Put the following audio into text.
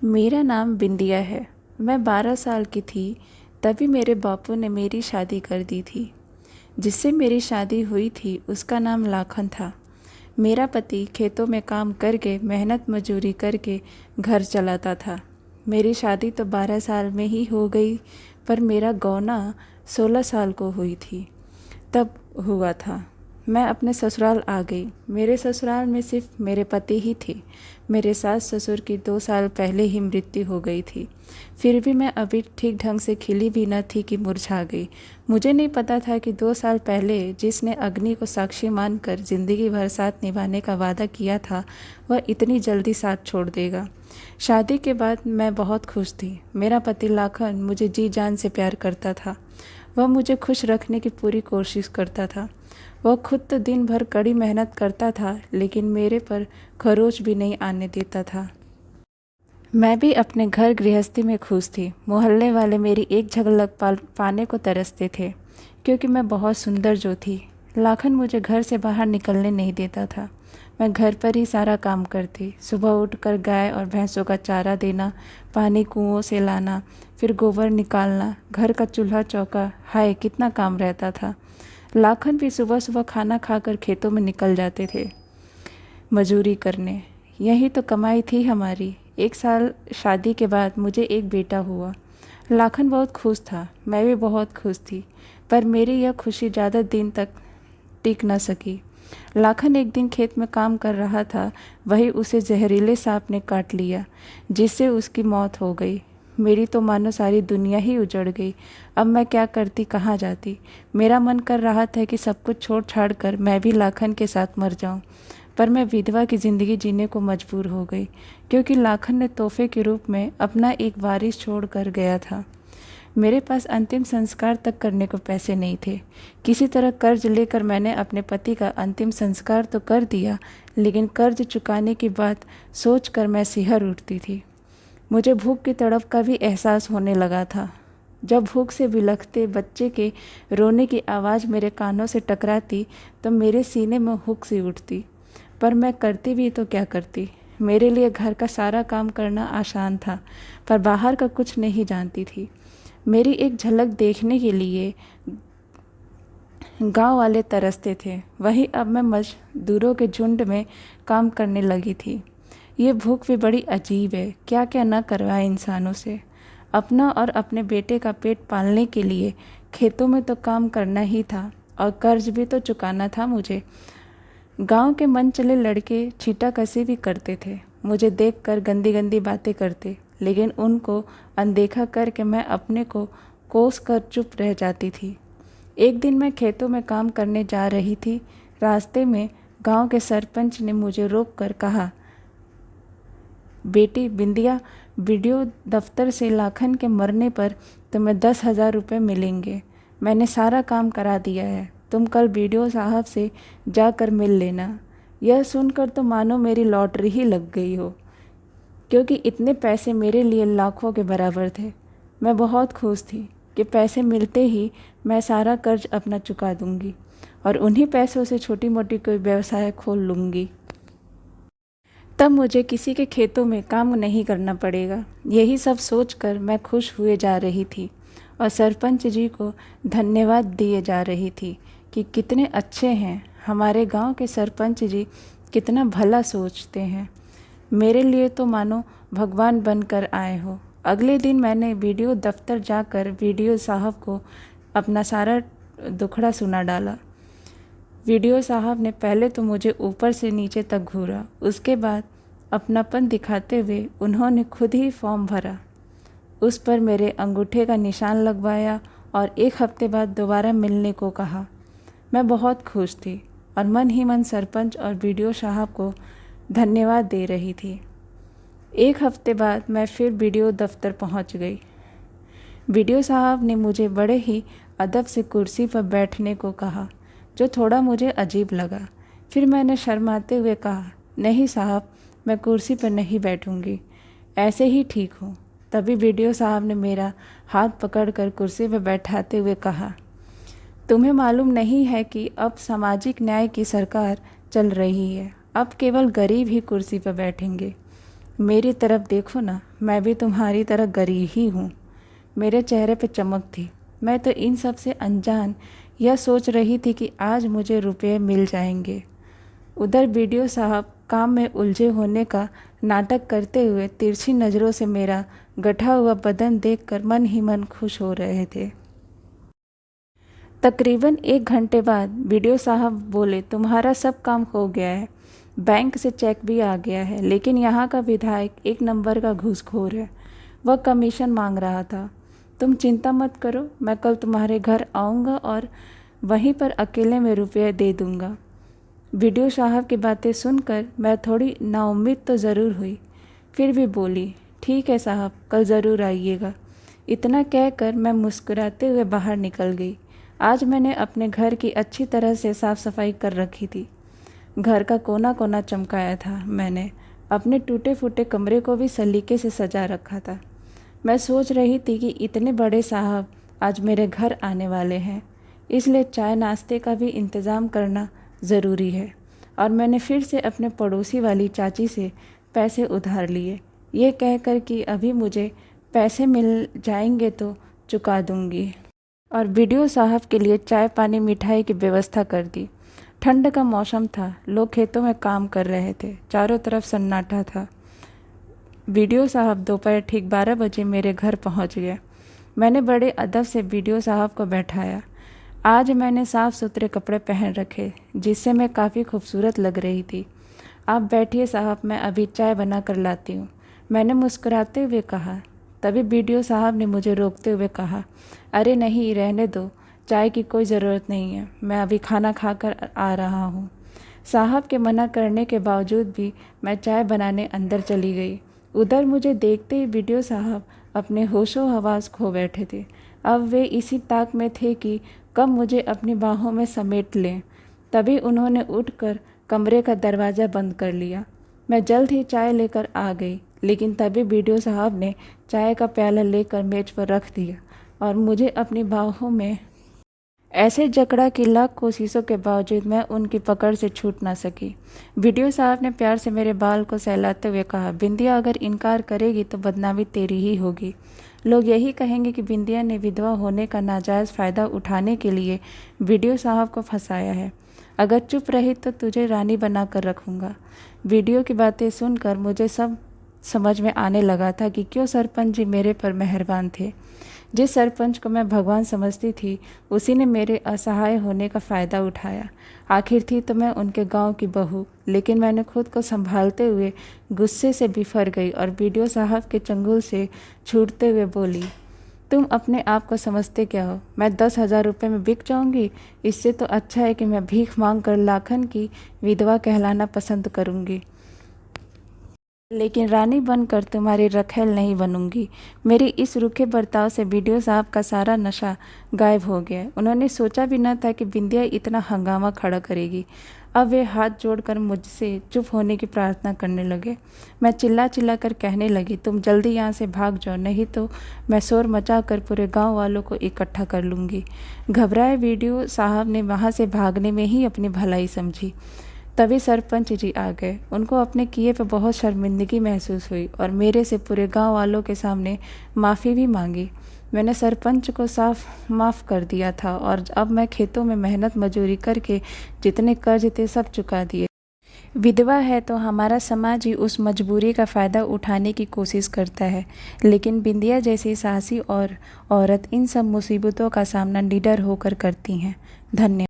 मेरा नाम बिंदिया है। मैं 12 साल की थी तभी मेरे बापू ने मेरी शादी कर दी थी। जिससे मेरी शादी हुई थी उसका नाम लाखन था। मेरा पति खेतों में काम करके मेहनत मजूरी करके घर चलाता था। मेरी शादी तो 12 साल में ही हो गई, पर मेरा गौना 16 साल को हुई थी तब हुआ था। मैं अपने ससुराल आ गई। मेरे ससुराल में सिर्फ मेरे पति ही थे। मेरे सास ससुर की 2 साल पहले ही मृत्यु हो गई थी। फिर भी मैं अभी ठीक ढंग से खिली भी न थी कि मुरझा गई। मुझे नहीं पता था कि 2 साल पहले जिसने अग्नि को साक्षी मानकर जिंदगी भर साथ निभाने का वादा किया था, वह इतनी जल्दी साथ छोड़ देगा। शादी के बाद मैं बहुत खुश थी। मेरा पति लाखन मुझे जी जान से प्यार करता था। वह मुझे खुश रखने की पूरी कोशिश करता था। वह खुद तो दिन भर कड़ी मेहनत करता था, लेकिन मेरे पर खरोच भी नहीं आने देता था। मैं भी अपने घर गृहस्थी में खुश थी। मोहल्ले वाले मेरी एक झलक पाने को तरसते थे, क्योंकि मैं बहुत सुंदर जो थी। लाखन मुझे घर से बाहर निकलने नहीं देता था। मैं घर पर ही सारा काम करती। सुबह उठकर गाय और भैंसों का चारा देना, पानी कुओं से लाना, फिर गोबर निकालना, घर का चूल्हा चौका, हाय कितना काम रहता था। लाखन भी सुबह सुबह खाना खाकर खेतों में निकल जाते थे मजूरी करने। यही तो कमाई थी हमारी। 1 साल शादी के बाद मुझे एक बेटा हुआ। लाखन बहुत खुश था, मैं भी बहुत खुश थी, पर मेरी यह खुशी ज़्यादा दिन तक टिक न सकी। लाखन एक दिन खेत में काम कर रहा था, वही उसे जहरीले सांप ने काट लिया, जिससे उसकी मौत हो गई। मेरी तो मानो सारी दुनिया ही उजड़ गई। अब मैं क्या करती, कहाँ जाती। मेरा मन कर रहा था कि सब कुछ छोड़ छाड़ कर मैं भी लाखन के साथ मर जाऊं, पर मैं विधवा की ज़िंदगी जीने को मजबूर हो गई, क्योंकि लाखन ने तोहफे के रूप में अपना एक वारिस छोड़ कर गया था। मेरे पास अंतिम संस्कार तक करने को पैसे नहीं थे। किसी तरह कर्ज लेकर मैंने अपने पति का अंतिम संस्कार तो कर दिया, लेकिन कर्ज चुकाने की बात सोचकर मैं सिहर उठती थी। मुझे भूख की तड़प का भी एहसास होने लगा था। जब भूख से बिलखते बच्चे के रोने की आवाज़ मेरे कानों से टकराती तो मेरे सीने में हुक सी उठती। पर मैं करती भी तो क्या करती। मेरे लिए घर का सारा काम करना आसान था, पर बाहर का कुछ नहीं जानती थी। मेरी एक झलक देखने के लिए गांव वाले तरसते थे। वहीं अब मैं मजदूरों के झुंड में काम करने लगी थी। ये भूख भी बड़ी अजीब है, क्या क्या न करवाए इंसानों से। अपना और अपने बेटे का पेट पालने के लिए खेतों में तो काम करना ही था, और कर्ज भी तो चुकाना था मुझे। गांव के मन चले लड़के छींटाकशी भी करते थे। मुझे देखकर गंदी गंदी बातें करते, लेकिन उनको अनदेखा करके मैं अपने को कोस कर चुप रह जाती थी। एक दिन मैं खेतों में काम करने जा रही थी। रास्ते में गांव के सरपंच ने मुझे रोक कर कहा, बेटी बिंदिया, वीडियो दफ्तर से लाखन के मरने पर तुम्हें 10,000 रुपये मिलेंगे। मैंने सारा काम करा दिया है, तुम कल वीडियो साहब से जाकर मिल लेना। यह सुनकर तो मानो मेरी लॉटरी ही लग गई हो, क्योंकि इतने पैसे मेरे लिए लाखों के बराबर थे। मैं बहुत खुश थी कि पैसे मिलते ही मैं सारा कर्ज अपना चुका दूंगी और उन्हीं पैसों से छोटी मोटी कोई व्यवसाय खोल लूँगी। तब मुझे किसी के खेतों में काम नहीं करना पड़ेगा। यही सब सोचकर मैं खुश हुए जा रही थी और सरपंच जी को धन्यवाद दिए जा रही थी कि कितने अच्छे हैं हमारे गांव के सरपंच जी, कितना भला सोचते हैं। मेरे लिए तो मानो भगवान बनकर आए हो। अगले दिन मैंने वीडियो दफ्तर जाकर वीडियो साहब को अपना सारा दुखड़ा सुना डाला। वीडियो साहब ने पहले तो मुझे ऊपर से नीचे तक घूरा, उसके बाद अपनापन दिखाते हुए उन्होंने खुद ही फॉर्म भरा, उस पर मेरे अंगूठे का निशान लगवाया और 1 हफ्ते बाद दोबारा मिलने को कहा। मैं बहुत खुश थी और मन ही मन सरपंच और वीडियो साहब को धन्यवाद दे रही थी। 1 हफ्ते बाद मैं फिर वीडियो दफ्तर पहुंच गई। वीडियो साहब ने मुझे बड़े ही अदब से कुर्सी पर बैठने को कहा, जो थोड़ा मुझे अजीब लगा। फिर मैंने शर्माते हुए कहा, नहीं साहब, मैं कुर्सी पर नहीं बैठूंगी, ऐसे ही ठीक हूँ। तभी वीडियो साहब ने मेरा हाथ पकड़कर कुर्सी पर बैठाते हुए कहा, तुम्हें मालूम नहीं है कि अब सामाजिक न्याय की सरकार चल रही है, अब केवल गरीब ही कुर्सी पर बैठेंगे। मेरी तरफ देखो ना, मैं भी तुम्हारी तरह गरीब ही हूँ। मेरे चेहरे पे चमक थी। मैं तो इन सब से अनजान यह सोच रही थी कि आज मुझे रुपये मिल जाएंगे। उधर बीडीओ साहब काम में उलझे होने का नाटक करते हुए तिरछी नज़रों से मेरा गठा हुआ बदन देखकर मन ही मन खुश हो रहे थे। तकरीबन 1 घंटे बाद बीडीओ साहब बोले, तुम्हारा सब काम हो गया है, बैंक से चेक भी आ गया है, लेकिन यहाँ का विधायक 1 नंबर का घूसखोर है। वह कमीशन मांग रहा था। तुम चिंता मत करो, मैं कल तुम्हारे घर आऊँगा और वहीं पर अकेले में रुपये दे दूँगा। बीडीओ साहब की बातें सुनकर मैं थोड़ी नाउम्मीद तो ज़रूर हुई, फिर भी बोली, ठीक है साहब, कल ज़रूर आइएगा। इतना कहकर मैं मुस्कुराते हुए बाहर निकल गई। आज मैंने अपने घर की अच्छी तरह से साफ़ सफाई कर रखी थी। घर का कोना कोना चमकाया था। मैंने अपने टूटे फूटे कमरे को भी सलीके से सजा रखा था। मैं सोच रही थी कि इतने बड़े साहब आज मेरे घर आने वाले हैं, इसलिए चाय नाश्ते का भी इंतज़ाम करना ज़रूरी है। और मैंने फिर से अपने पड़ोसी वाली चाची से पैसे उधार लिए, ये कहकर कि अभी मुझे पैसे मिल जाएंगे तो चुका दूंगी। और बीडीओ साहब के लिए चाय पानी मिठाई की व्यवस्था कर दी। ठंड का मौसम था, लोग खेतों में काम कर रहे थे, चारों तरफ सन्नाटा था। बीडीओ साहब दोपहर ठीक 12 बजे मेरे घर पहुंच गए। मैंने बड़े अदब से बीडीओ साहब को बैठाया। आज मैंने साफ़ सुथरे कपड़े पहन रखे, जिससे मैं काफ़ी खूबसूरत लग रही थी। आप बैठिए साहब, मैं अभी चाय बना कर लाती हूँ, मैंने मुस्कुराते हुए कहा। तभी बीडीओ साहब ने मुझे रोकते हुए कहा, अरे नहीं, रहने दो, चाय की कोई ज़रूरत नहीं है, मैं अभी खाना खाकर आ रहा हूँ। साहब के मना करने के बावजूद भी मैं चाय बनाने अंदर चली गई। उधर मुझे देखते ही बीडीओ साहब अपने होशो हवास खो बैठे थे। अब वे इसी ताक में थे कि कब मुझे अपनी बाहों में समेट लें। तभी उन्होंने उठकर कमरे का दरवाज़ा बंद कर लिया। मैं जल्द ही चाय लेकर आ गई, लेकिन तभी बीडीओ साहब ने चाय का प्याला लेकर मेज पर रख दिया और मुझे अपनी बाहों में ऐसे जकड़ा कि लाख कोशिशों के बावजूद मैं उनकी पकड़ से छूट ना सकी। बीडीओ साहब ने प्यार से मेरे बाल को सहलाते हुए कहा, बिंदिया अगर इनकार करेगी तो बदनामी तेरी ही होगी। लोग यही कहेंगे कि बिंदिया ने विधवा होने का नाजायज़ फ़ायदा उठाने के लिए बीडीओ साहब को फंसाया है। अगर चुप रही तो तुझे रानी बना कर रखूँगा। बीडीओ की बातें सुनकर मुझे सब समझ में आने लगा था कि क्यों सरपंच जी मेरे पर मेहरबान थे। जिस सरपंच को मैं भगवान समझती थी, उसी ने मेरे असहाय होने का फ़ायदा उठाया। आखिर थी तो मैं उनके गांव की बहू, लेकिन मैंने खुद को संभालते हुए गुस्से से बिफर गई और बीडीओ साहब के चंगुल से छूटते हुए बोली, तुम अपने आप को समझते क्या हो? मैं 10,000 रुपये में बिक जाऊंगी? इससे तो अच्छा है कि मैं भीख मांग कर लाखन की विधवा कहलाना पसंद करूंगी, लेकिन रानी बनकर तुम्हारी रखेल नहीं बनूंगी। मेरी इस रूखे बर्ताव से बीडीओ साहब का सारा नशा गायब हो गया। उन्होंने सोचा भी न था कि बिंदिया इतना हंगामा खड़ा करेगी। अब वे हाथ जोड़कर मुझसे चुप होने की प्रार्थना करने लगे। मैं चिल्ला चिल्ला कर कहने लगी, तुम जल्दी यहाँ से भाग जाओ, नहीं तो मैं शोर मचा कर पूरे गांव वालों को इकट्ठा कर लूँगी। घबराए बीडीओ साहब ने वहाँ से भागने में ही अपनी भलाई समझी। तभी सरपंच जी आ गए। उनको अपने किए पे बहुत शर्मिंदगी महसूस हुई और मेरे से पूरे गांव वालों के सामने माफ़ी भी मांगी। मैंने सरपंच को साफ माफ़ कर दिया था और अब मैं खेतों में मेहनत मजूरी करके जितने कर्ज थे सब चुका दिए। विधवा है तो हमारा समाज ही उस मजबूरी का फ़ायदा उठाने की कोशिश करता है, लेकिन बिंदिया जैसी साहसी और औरत इन सब मुसीबतों का सामना निडर होकर करती हैं। धन्यवाद।